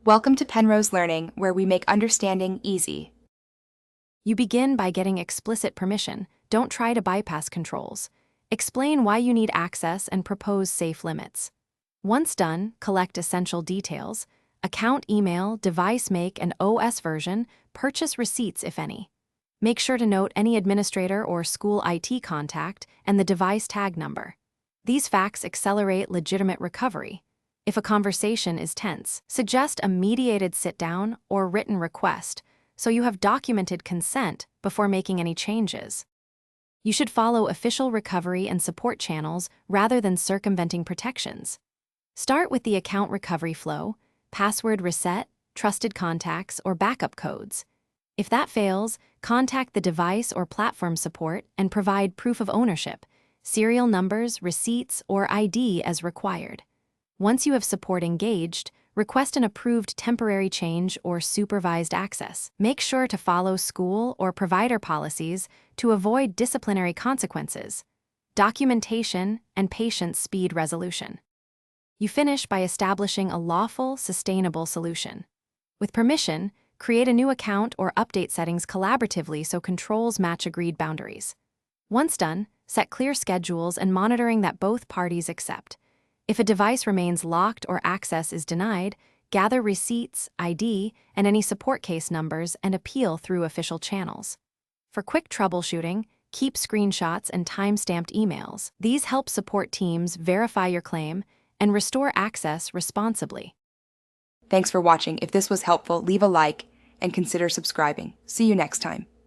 Welcome to Penrose Learning, where we make understanding easy. You begin by getting explicit permission. Don't try to bypass controls. Explain why you need access and propose safe limits. Once done, collect essential details: account email, device make and OS version, purchase receipts if any. Make sure to note any administrator or school IT contact and the device tag number. These facts accelerate legitimate recovery. If a conversation is tense, suggest a mediated sit-down or written request so you have documented consent before making any changes. You should follow official recovery and support channels rather than circumventing protections. Start with the account recovery flow: password reset, trusted contacts, or backup codes. If that fails, contact the device or platform support and provide proof of ownership, serial numbers, receipts, or ID as required. Once you have support engaged, request an approved temporary change or supervised access. Make sure to follow school or provider policies to avoid disciplinary consequences. Documentation and patient speed resolution. You finish by establishing a lawful, sustainable solution. With permission, create a new account or update settings collaboratively so controls match agreed boundaries. Once done, set clear schedules and monitoring that both parties accept. If a device remains locked or access is denied, gather receipts, ID, and any support case numbers and appeal through official channels. For quick troubleshooting, keep screenshots and time-stamped emails. These help support teams verify your claim and restore access responsibly. Thanks for watching. If this was helpful, leave a like and consider subscribing. See you next time.